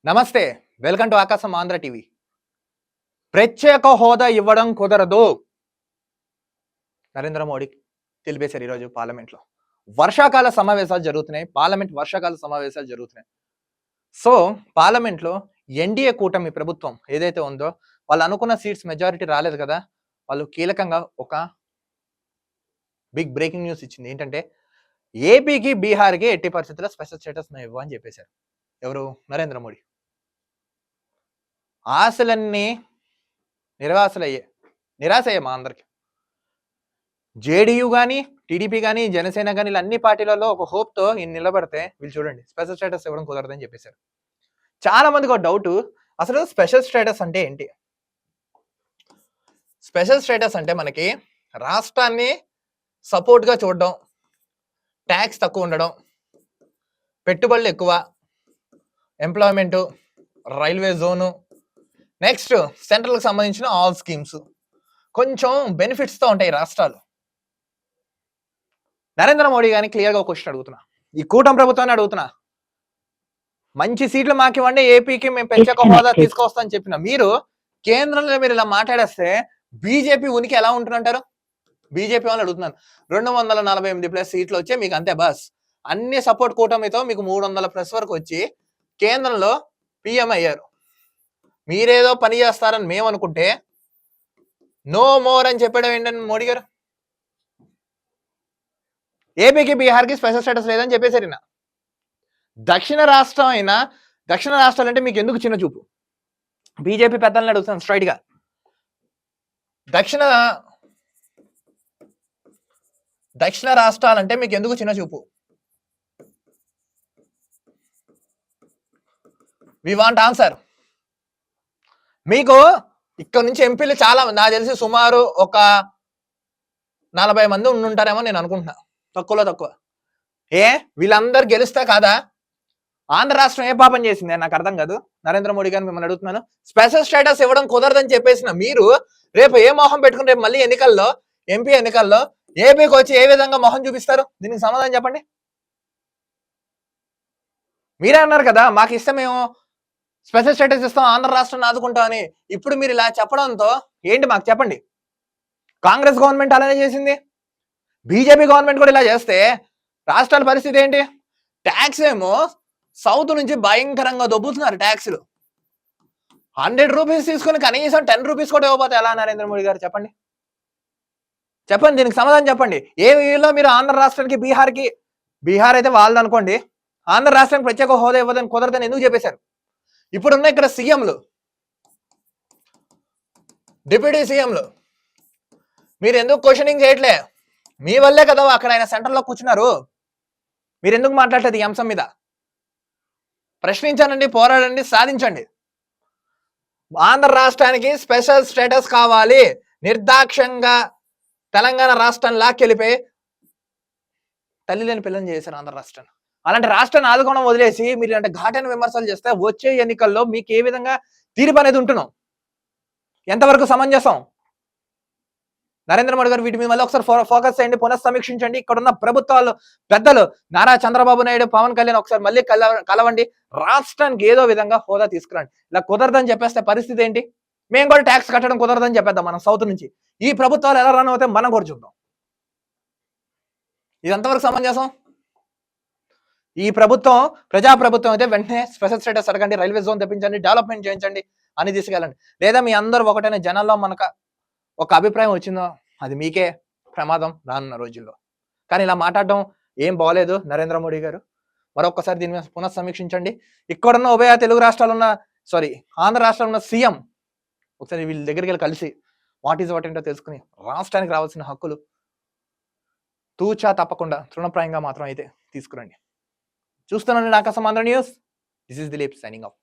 నమస్తే, welcome to ఆకాశం Andhra TV. ప్రత్యేక హోదా ఇవ్వడం కుదరదు నరేంద్ర మోడీ తెలిపేశారు ఈరోజు పార్లమెంట్లో. వర్షాకాల సమావేశాలు జరుగుతున్నాయి, పార్లమెంట్ వర్షాకాల సమావేశాలు జరుగుతున్నాయి. సో పార్లమెంట్లో ఎన్డీఏ కూటమి ప్రభుత్వం ఏదైతే ఉందో వాళ్ళు అనుకున్న సీట్స్ మెజారిటీ రాలేదు కదా, వాళ్ళు కీలకంగా ఒక బిగ్ బ్రేకింగ్ న్యూస్ ఇచ్చింది. ఏంటంటే ఏపీకి బీహార్కి ఎట్టి పరిస్థితుల్లో స్పెషల్ స్టేటస్ మేము ఇవ్వని చెప్పేశారు. ఎవరు? నరేంద్ర మోడీ. ఆశలన్నీ నిరాశ అయ్యాయి మా అందరికి. జేడీయూ కానీ, టీడీపీ కానీ, జనసేన కానీ ఇలా అన్ని పార్టీలలో ఒక హోప్తో ఈయన నిలబడితే వీళ్ళు చూడండి స్పెషల్ స్టేటస్ ఇవ్వడం కుదరదని చెప్పేశారు. చాలా మందికి ఒక డౌట్, అసలు స్పెషల్ స్టేటస్ అంటే ఏంటి? స్పెషల్ స్టేటస్ అంటే మనకి రాష్ట్రాన్ని సపోర్ట్గా చూడడం, ట్యాక్స్ తక్కువ ఉండడం, పెట్టుబడులు ఎక్కువ, ఎంప్లాయ్మెంటు, రైల్వే జోను, నెక్స్ట్ సెంట్రల్కి సంబంధించిన ఆల్ స్కీమ్స్, కొంచెం బెనిఫిట్స్తో ఉంటాయి రాష్ట్రాలు. నరేంద్ర మోడీ గారిని క్లియర్గా ఒక క్వశ్చన్ అడుగుతున్నా, ఈ కూటమి ప్రభుత్వాన్ని అడుగుతున్నా, మంచి సీట్లు మాకు ఇవ్వండి, ఏపీకి మేము ప్రత్యేక హోదా తీసుకొస్తామని చెప్పిన మీరు కేంద్రంలో మీరు ఇలా మాట్లాడేస్తే బీజేపీ ఉనికి ఎలా ఉంటుందంటారు? బీజేపీ వాళ్ళు అడుగుతున్నాను. 248+ సీట్లు వచ్చే మీకు అంతే బస్, అన్ని సపోర్ట్ కూటమితో మీకు 300+ వరకు వచ్చి కేంద్రంలో పిఎం అయ్యారు. మీరేదో పని చేస్తారని మేము అనుకుంటే నో మోర్ అని చెప్పడం ఏంటంటే మోడీ గారు ఏపీకి బీహార్కి స్పెషల్ స్టేటస్ లేదని చెప్పేశారు. దక్షిణ రాష్ట్రాలు అంటే మీకు ఎందుకు చిన్న చూపు? బీజేపీ పెద్దలను అడుగుతాను స్ట్రైట్ గా. దక్షిణ రాష్ట్రాలంటే మీకు ఎందుకు చిన్న చూపు? We want answer. మీకు ఇక్కడ నుంచి ఎంపీలు చాలా, నాకు తెలిసి సుమారు ఒక 40 మంది ఉండుంటారేమో నేను అనుకుంటున్నా, తక్కువలో తక్కువ. వీళ్ళందరూ గెలిస్తే కాదా? ఆంధ్ర రాష్ట్రం ఏ పాపం చేసింది నాకు అర్థం కాదు. నరేంద్ర మోడీ గారిని మిమ్మల్ని అడుగుతున్నాను, స్పెషల్ స్టేటస్ ఇవ్వడం కుదరదని చెప్పేసిన మీరు రేపు ఏ మొహం పెట్టుకుని రేపు మళ్ళీ ఎన్నికల్లో, ఎంపీ ఎన్నికల్లో ఏపీకి వచ్చి ఏ విధంగా మొహం చూపిస్తారు? దీనికి సమాధానం చెప్పండి. మీరే అన్నారు కదా మాకు ఇస్తే మేము స్పెషల్ స్టేటస్ ఇస్తాం, ఆంధ్ర రాష్ట్రాన్ని ఆదుకుంటామని. ఇప్పుడు మీరు ఇలా చెప్పడంతో ఏంటి మాకు చెప్పండి? కాంగ్రెస్ గవర్నమెంట్ అలానే చేసింది, బీజేపీ గవర్నమెంట్ కూడా ఇలా చేస్తే రాష్ట్రాల పరిస్థితి ఏంటి? ట్యాక్స్ ఏమో సౌత్ నుంచి భయంకరంగా దొబ్బుతున్నారు ట్యాక్స్లు. 100 రూపీస్ తీసుకుని కనీసం 10 రూపీస్ కూడా ఇవ్వకపోతే ఎలా నరేంద్ర మోడీ గారు? చెప్పండి, దీనికి సమాధానం చెప్పండి. ఏ వీలో మీరు ఆంధ్ర రాష్ట్రానికి బీహార్ అయితే వాళ్ళది అనుకోండి, ఆంధ్ర రాష్ట్రానికి ప్రత్యేక హోదా ఇవ్వదని కుదరదని ఎందుకు చెప్పేశారు? ఇప్పుడున్న ఇక్కడ సీఎంలు, డిప్యూటీ సీఎంలు మీరు ఎందుకు క్వశ్చనింగ్ చేయట్లే? మీ వల్లే కదా అక్కడ ఆయన సెంటర్లో కూర్చున్నారు. మీరు ఎందుకు మాట్లాడలేదు ఈ అంశం మీద? ప్రశ్నించానండి, పోరాడండి, సాధించండి. ఆంధ్ర రాష్ట్రానికి స్పెషల్ స్టేటస్ కావాలి. నిర్దాక్ష్యంగా తెలంగాణ రాష్ట్రం లాక్కెళ్ళిపోయి తల్లి లేని పిల్లని చేశారు ఆంధ్ర రాష్ట్రాన్ని. అలాంటి రాష్ట్రాన్ని ఆదుకోవడం వదిలేసి మీరు అంటే ఘాటైన విమర్శలు చేస్తే వచ్చే ఎన్నికల్లో మీకు ఏ విధంగా తీర్పు అనేది ఉంటున్నాం? ఎంతవరకు సమంజసం? నరేంద్ర మోడీ గారు వీటి మీద మళ్ళీ ఒకసారి ఫోకస్ చేయండి, పునఃసమీక్షించండి. ఇక్కడ ఉన్న ప్రభుత్వాలు పెద్దలు నారా చంద్రబాబు నాయుడు, పవన్ కళ్యాణ్ ఒకసారి మళ్ళీ కలవండి, రాష్ట్రానికి ఏదో విధంగా హోదా తీసుకురండి. ఇలా కుదరదని చెప్పేస్తే పరిస్థితి ఏంటి? మేము కూడా ట్యాక్స్ కట్టడం కుదరదని చెప్పేద్దాం మనం సౌత్ నుంచి. ఈ ప్రభుత్వాలు ఎలా రన్ అవుతాయి మనం కూడా చూద్దాం. ఇది ఎంతవరకు సమంజసం? ఈ ప్రభుత్వం ప్రజాప్రభుత్వం అయితే వెంటనే స్పెషల్ స్టేటస్ అడగండి, రైల్వే జోన్ తెప్పించండి, డెవలప్మెంట్ చేయించండి అని తీసుకెళ్ళండి. లేదా మీ అందరూ ఒకటైన జనాల్లో మనకు ఒక అభిప్రాయం వచ్చిందో అది మీకే ప్రమాదం రానున్న రోజుల్లో. కానీ ఇలా మాట్లాడడం ఏం బాగోలేదు నరేంద్ర మోడీ గారు. మరొకసారి దీని మీద పునఃసమీక్షించండి. ఇక్కడున్న ఉభయ తెలుగు రాష్ట్రాలు ఉన్న ఆంధ్ర రాష్ట్రంలో ఉన్న సీఎం ఒకసారి వీళ్ళ దగ్గరికి వెళ్ళి కలిసి వాట్ ఏంటో తెలుసుకుని రాష్ట్రానికి రావాల్సిన హక్కులు తూచా తప్పకుండా తృణప్రాయంగా మాత్రం అయితే తీసుకురండి. చూస్తున్నాను ఆకాశం Andhra news. This is Dilip signing off.